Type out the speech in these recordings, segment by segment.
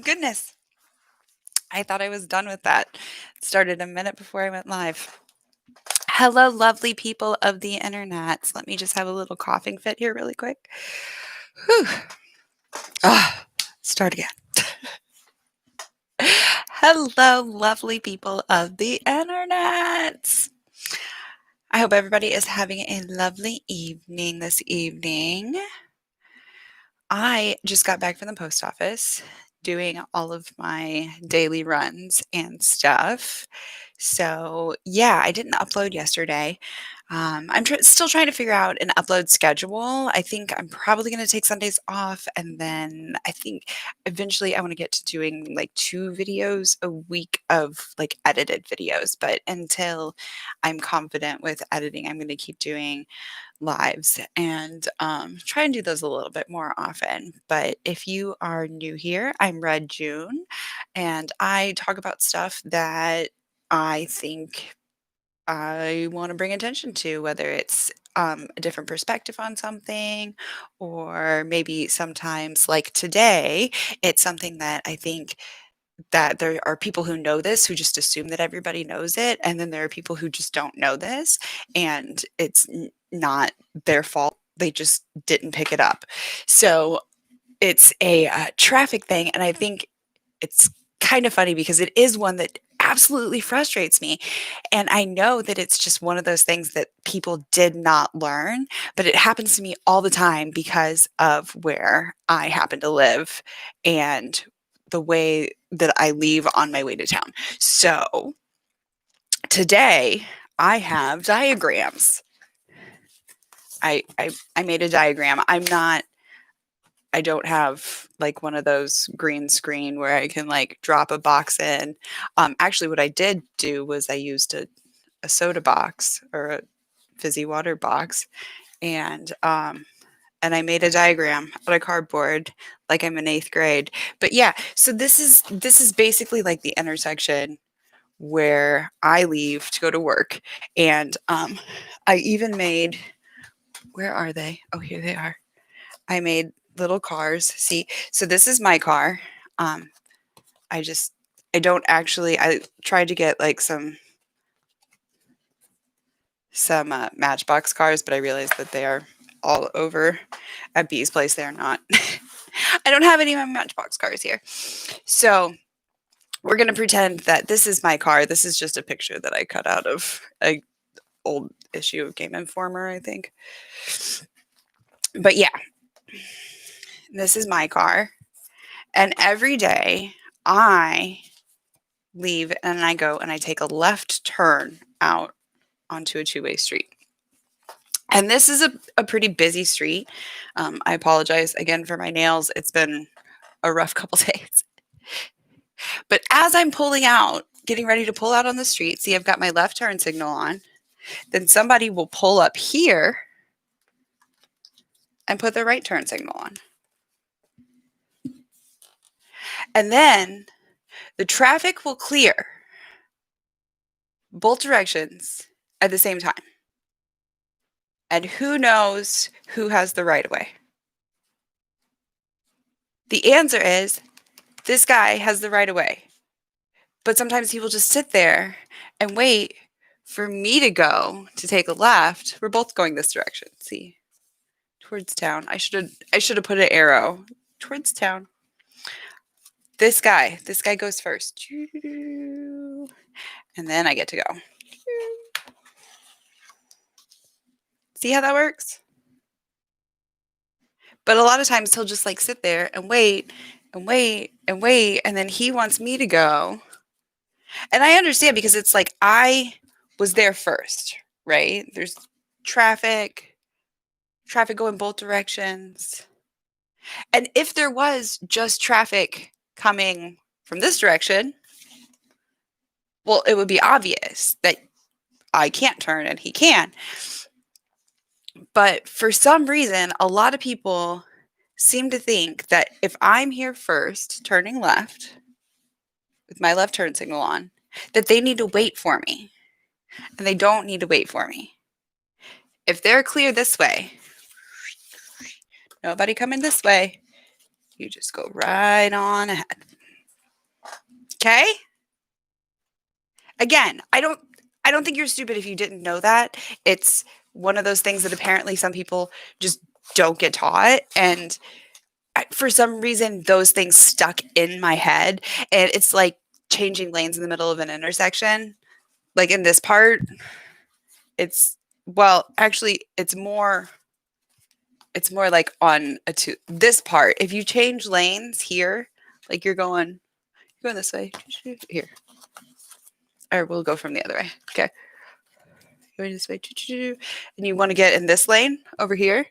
goodness. I thought I was done with that. It started a minute before I went live. Hello, lovely people of the internet. Let me just have a little coughing fit here really quick. Whew. Start again. Hello, lovely people of the internet. I hope everybody is having a lovely evening this evening. I just got back from the post office doing all of my daily runs and stuff. So, yeah, I didn't upload yesterday. I'm still trying to figure out an upload schedule. I think I'm probably going to take Sundays off. And then I think eventually I want to get to doing like 2 videos a week of like edited videos. But until I'm confident with editing, I'm going to keep doing lives and try and do those a little bit more often. But if you are new here, I'm Red June, and I talk about stuff that I think I want to bring attention to, whether it's a different perspective on something, or maybe sometimes, like today, it's something that I think that there are people who know this who just assume that everybody knows it, and then there are people who just don't know this, and it's not their fault. They just didn't pick it up. So it's a traffic thing, and I think it's kind of funny because it is one that absolutely frustrates me. And I know that it's just one of those things that people did not learn, but it happens to me all the time because of where I happen to live and the way that I leave on my way to town. So today I have diagrams. I made a diagram. I don't have like one of those green screen where I can like drop a box in. Actually, what I did do was I used a soda box or a fizzy water box, and I made a diagram out of cardboard like I'm in 8th grade. But yeah, so this is basically like the intersection where I leave to go to work, and I even made. Where are they? Oh, here they are. I made little cars. See, so this is my car. Um, I don't actually, I tried to get like some Matchbox cars, but I realized that they are all over at B's place. They're not. I don't have any of my Matchbox cars here. So we're going to pretend that this is my car. This is just a picture that I cut out of a old issue of Game Informer, I think. But yeah, this is my car. And every day I leave and I go and I take a left turn out onto a 2-way street. And this is a pretty busy street. I apologize again for my nails. It's been a rough couple days. But as I'm pulling out, getting ready to pull out on the street, see, I've got my left turn signal on. Then somebody will pull up here and put their right turn signal on. And then the traffic will clear both directions at the same time. And who knows who has the right of way? The answer is this guy has the right of way. But sometimes he will just sit there and wait for me to go to take a left. We're both going this direction. See, towards town. I should have put an arrow towards town. This guy goes first. And then I get to go. See how that works? But a lot of times he'll just like sit there and wait and wait and wait. And then he wants me to go. And I understand because it's like I was there first, right? There's traffic going both directions. And if there was just traffic coming from this direction, well, it would be obvious that I can't turn and he can. But for some reason, a lot of people seem to think that if I'm here first, turning left with my left turn signal on, that they need to wait for me. And they don't need to wait for me. If they're clear this way, nobody coming this way, you just go right on ahead. Okay? Again, I don't think you're stupid if you didn't know that. It's one of those things that apparently some people just don't get taught, and for some reason those things stuck in my head, and it's like changing lanes in the middle of an intersection. Like in this part, it's well, actually it's more like on this part. If you change lanes here, like you're going this way here, or we'll go from the other way. Okay, going this way, and you want to get in this lane over here.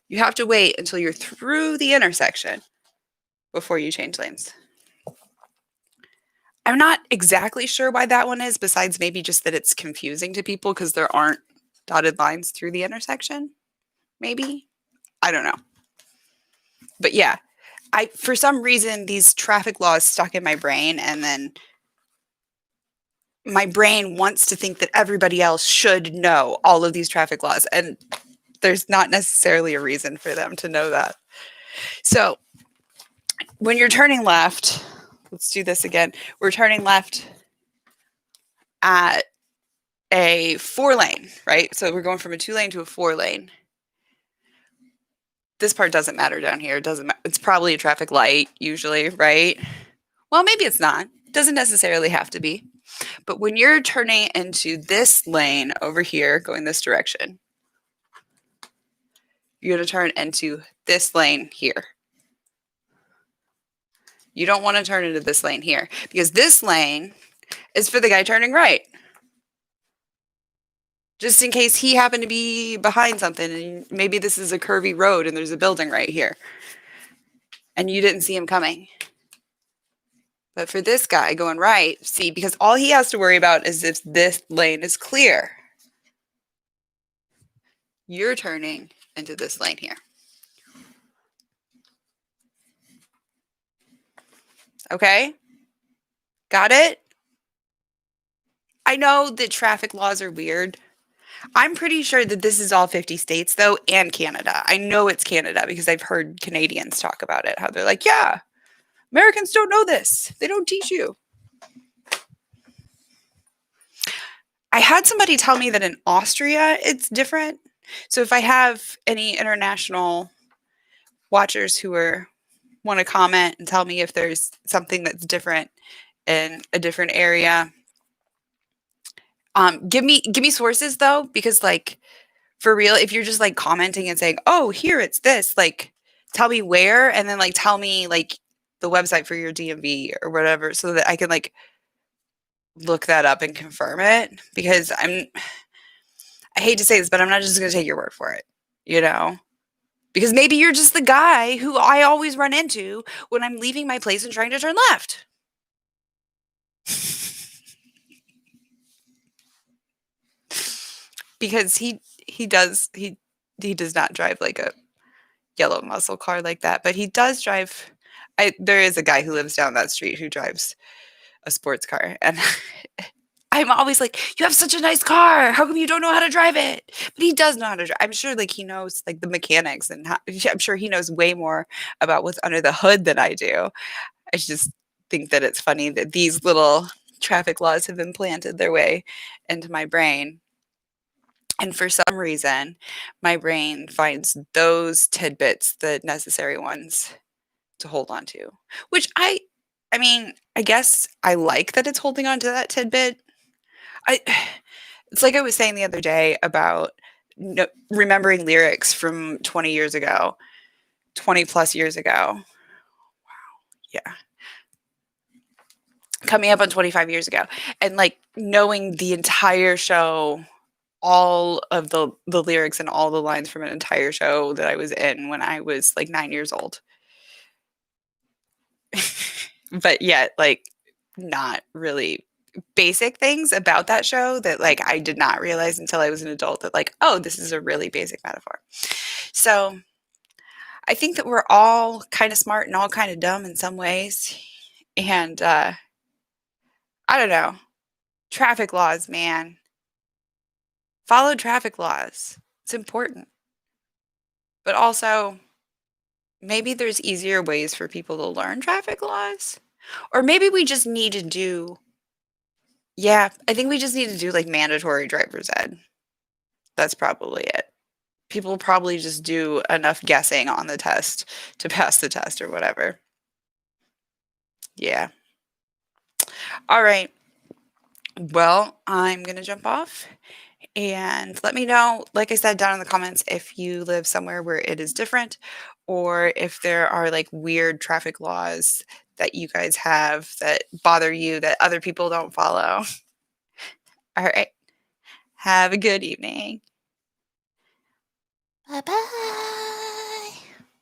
You have to wait until you're through the intersection before you change lanes. I'm not exactly sure why that one is, besides maybe just that it's confusing to people because there aren't dotted lines through the intersection. Maybe. I don't know. But yeah, for some reason these traffic laws stuck in my brain, and then my brain wants to think that everybody else should know all of these traffic laws, and there's not necessarily a reason for them to know that. So when you're turning left, let's do this again. We're turning left at a 4-lane, right? So we're going from a 2-lane to a 4-lane. This part doesn't matter down here. It doesn't matter. It's probably a traffic light usually, right? Well, maybe it's not. Doesn't necessarily have to be. But when you're turning into this lane over here, going this direction, you're going to turn into this lane here. You don't want to turn into this lane here, because this lane is for the guy turning right. Just in case he happened to be behind something, and maybe this is a curvy road and there's a building right here, and you didn't see him coming. But for this guy going right, see, because all he has to worry about is if this lane is clear. You're turning into this lane here. Okay? Got it? I know that traffic laws are weird. I'm pretty sure that this is all 50 states, though, and Canada. I know it's Canada because I've heard Canadians talk about it, how they're like, yeah, Americans don't know this. They don't teach you. I had somebody tell me that in Austria it's different. So if I have any international watchers who want to comment and tell me if there's something that's different in a different area, give me sources though, because like for real, if you're just like commenting and saying, oh, here it's this, like tell me where, and then like tell me like the website for your DMV or whatever, so that I can like look that up and confirm it, because I hate to say this, but I'm not just going to take your word for it, you know? Because maybe you're just the guy who I always run into when I'm leaving my place and trying to turn left. Because he does not drive like a yellow muscle car like that, but he does drive. There is a guy who lives down that street who drives a sports car, and I'm always like, you have such a nice car. How come you don't know how to drive it? But he does know how to drive. I'm sure like he knows like the mechanics, and I'm sure he knows way more about what's under the hood than I do. I just think that it's funny that these little traffic laws have implanted their way into my brain. And for some reason, my brain finds those tidbits the necessary ones to hold on to, which I mean, I guess I like that it's holding on to that tidbit. I It's like I was saying the other day about remembering lyrics from 20 years ago, 20 plus years ago. Yeah. Coming up on 25 years ago, and like knowing the entire show, all of the lyrics and all the lines from an entire show that I was in when I was like 9 years old. But yet like not really basic things about that show that like I did not realize until I was an adult, that like, oh, this is a really basic metaphor. So I think that we're all kind of smart and all kind of dumb in some ways. And I don't know. Traffic laws, man. Follow traffic laws. It's important. But also, maybe there's easier ways for people to learn traffic laws. Or maybe we just need to do yeah, I think we just need to do, like, mandatory driver's ed. That's probably it. People probably just do enough guessing on the test to pass the test or whatever. Yeah. Alright. Well, I'm gonna jump off, and let me know, like I said, down in the comments if you live somewhere where it is different or if there are, like, weird traffic laws that you guys have that bother you that other people don't follow. Alright. Have a good evening. Bye-bye.